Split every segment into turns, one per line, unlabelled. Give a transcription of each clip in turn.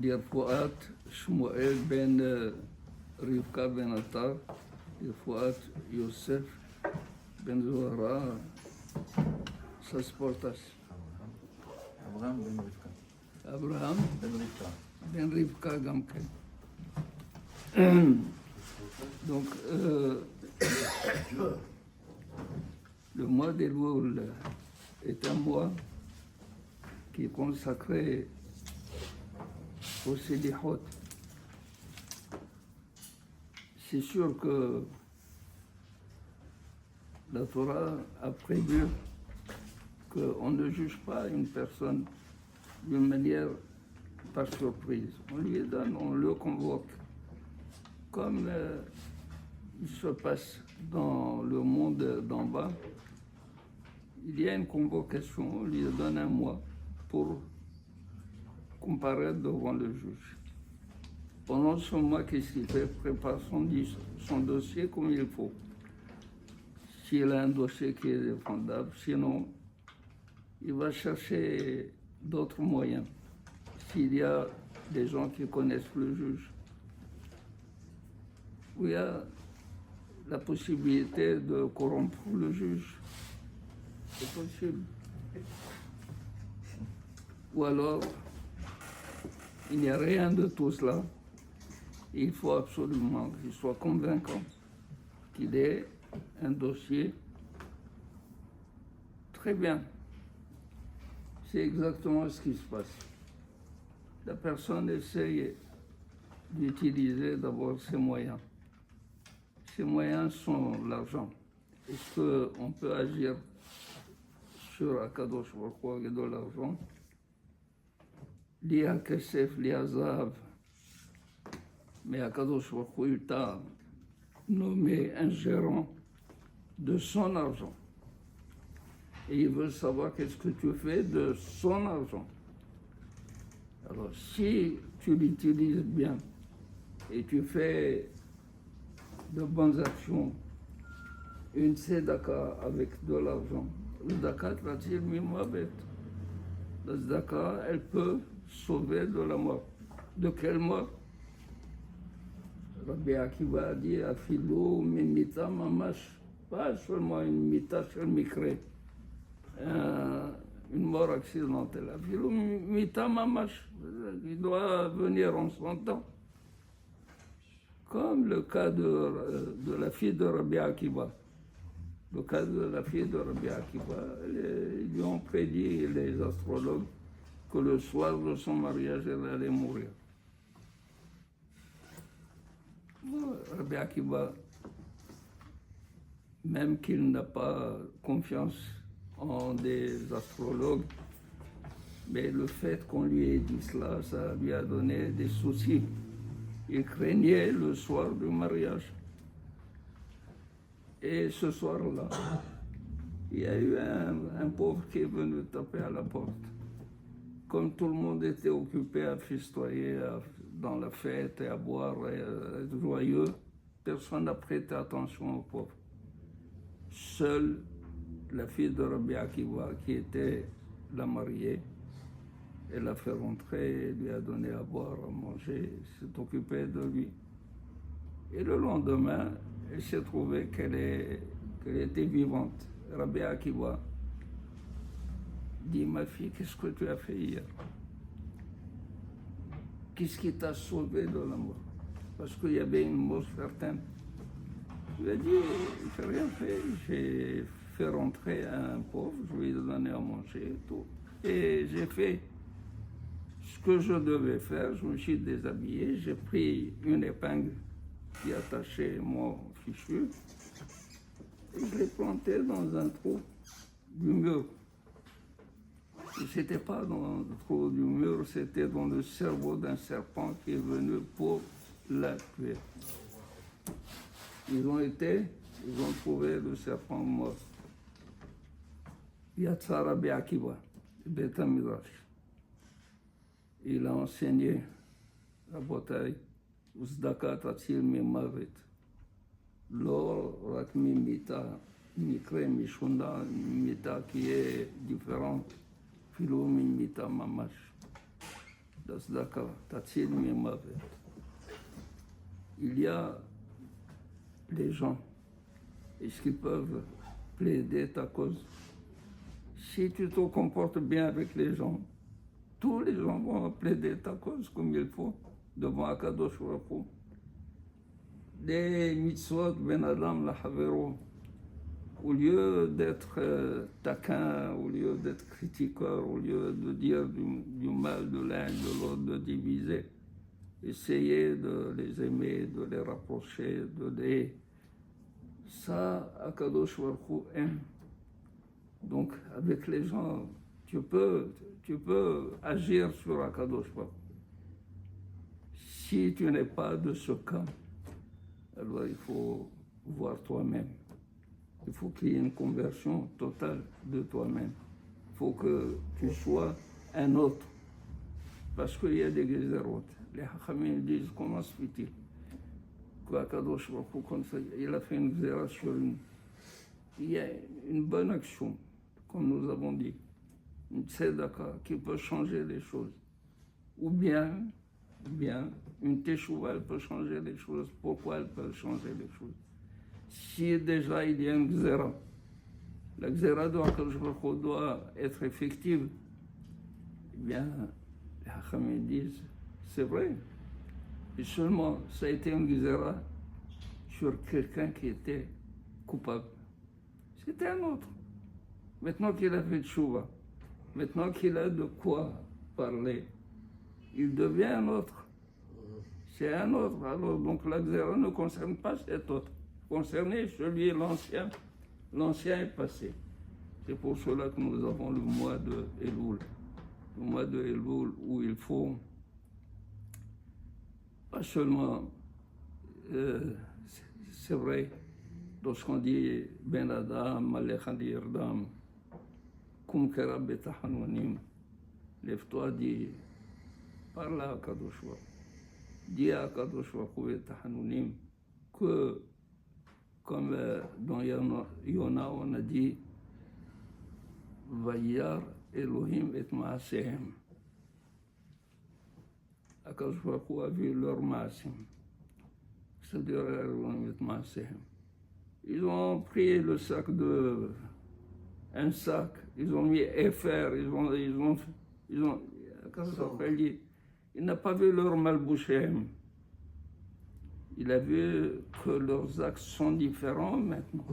לרפואת שמואל בן רבקה בן עטר, לרפואת יוסף בן זוהרה, סספורטס.
אברהם בן רבקה.
אברהם
בן רבקה.
בן רבקה גם כן. Donc, le mois d'Elul est un mois qui est consacré au Selichot. C'est sûr que la Torah a prévu qu'on ne juge pas une personne d'une manière par surprise. On lui donne, on le convoque. Comme il se passe dans le monde d'en bas, il y a une convocation, on lui donne un mois pour comparaître devant le juge. Pendant ce mois, qu'est-ce qu'il fait? Prépare son dossier comme il faut. S'il a un dossier qui est défendable, sinon, il va chercher d'autres moyens. S'il y a des gens qui connaissent le juge, où il y a la possibilité de corrompre le juge, c'est possible. Ou alors, il n'y a rien de tout cela. Il faut absolument qu'il soit convaincant qu'il ait un dossier très bien. C'est exactement ce qui se passe. La personne essaye d'utiliser d'abord ses moyens. Ces moyens sont l'argent. Est-ce qu'on peut agir sur Akadosh Baruch Hu avec de l'argent? Liya Kesef, Liya Zahav. Mais Akadosh Baruch Hu t'a nommé un gérant de son argent. Et il veut savoir qu'est-ce que tu fais de son argent. Alors, si tu l'utilises bien et tu fais de bonnes actions, une tzedaka avec de l'argent, le tzedaka tratil mimavet. La tzedaka, elle peut sauver de la mort. De quelle mort? Rabbi Akiva a dit afilou mimita mamash, pas seulement une mita shel mikre, une mort accidentelle. Afilou mimita mamash, il doit venir en son temps. Comme le cas de la fille de Rabbi Akiva. Le cas de la fille de Rabbi Akiva, ils lui ont prédit, les astrologues, que le soir de son mariage, elle allait mourir. Rabbi Akiva, même qu'il n'a pas confiance en des astrologues, mais le fait qu'on lui ait dit cela, ça lui a donné des soucis. Il craignait le soir du mariage. Et ce soir-là, il y a eu un pauvre qui est venu taper à la porte. Comme tout le monde était occupé à festoyer dans la fête et à boire et à être joyeux, personne n'a prêté attention au pauvre. Seule la fille de Rabbi Akiva, qui était la mariée, elle l'a fait rentrer, lui a donné à boire, à manger, s'est occupée de lui. Et le lendemain, elle s'est trouvée qu'elle était vivante. Rabbi Akiva dit, ma fille, qu'est-ce que tu as fait hier? Qu'est-ce qui t'a sauvé de la mort? Parce qu'il y avait une mort certaine. Il a dit, je n'ai rien fait, j'ai fait rentrer un pauvre, je lui ai donné à manger et tout. Et j'ai fait ce que je devais faire, je me suis déshabillé, j'ai pris une épingle qui attachait mon fichu et je l'ai planté dans un trou du mur. Ce n'était pas dans le trou du mur, c'était dans le cerveau d'un serpent qui est venu pour la tuer. Ils ont trouvé le serpent mort. Yatsa Rabbi Akiva, Beth Midrash. Il a enseigné la bataille, Uzdaka Tatil Mimavet. L'or, Rakmi Mita, Mikre Mishunda, Mita qui est différente, Philo Mimita Mamash. d'Asdaka, Tatsil Mimavet. Il y a les gens. Est-ce qu'ils peuvent plaider ta cause? Si tu te comportes bien avec les gens, tous les gens vont plaider ta cause comme il faut devant Akadosh Baruch Hu. Des mitzvot ben adam la havero. Au lieu d'être taquin, au lieu d'être critiqueur, au lieu de dire du mal de l'un, de l'autre, de diviser, essayez de les aimer, de les rapprocher, de les... Ça, Akadosh Baruch Hu aime. Donc, avec les gens, tu peux agir sur Akadosh Baruch Hu. Si tu n'es pas de ce cas, alors il faut voir toi-même. Il faut qu'il y ait une conversion totale de toi-même. Il faut que tu sois un autre. Parce qu'il y a des gézérotes. Les Hachamim disent, comment se fait-il qu'Akadosh Baruch Hu, il a fait une gézéra sur une... Il y a une bonne action, comme nous avons dit, une tzedaka qui peut changer les choses. Ou bien, une teshuva, elle peut changer les choses. Pourquoi elle peut changer les choses? Si déjà il y a une xéra, la xéra doit être effective, eh bien, les Hachamim disent, c'est vrai. Et seulement, ça a été une xéra sur quelqu'un qui était coupable. C'était un autre. Maintenant qu'il a fait tchouva, maintenant qu'il a de quoi parler, il devient un autre. C'est un autre. Alors, donc la xéra ne concerne pas cet autre. Concernait celui l'ancien. L'ancien est passé. C'est pour cela que nous avons le mois de Elul. Le mois de Elul où il faut pas seulement, c'est vrai, lorsqu'on dit Ben Adam, Malech Irdam, Kum Kera Betahanunim, lève-toi, dis, parle à Kadosh Baruch Hu. Dis à Kadosh Baruch Hu Betahanunim que, comme dans Yona, on a dit, Vayar Elohim et Maasehem. Akadosh Baruch Hu a vu leur Maasim. C'est-à-dire Elohim et Maasehem. Ils ont pris le sac un sac, ils ont mis FR, il n'a pas vu leur malbouchem. Il a vu que leurs actes sont différents maintenant.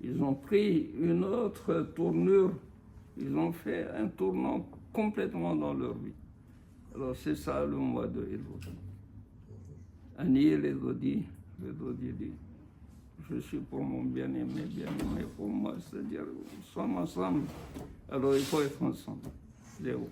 Ils ont pris une autre tournure, ils ont fait un tournant complètement dans leur vie. Alors c'est ça le mois de Elul. Annie l'Elodi dit, je suis pour mon bien-aimé pour moi, c'est-à-dire nous sommes ensemble. Alors il faut être ensemble. Léo,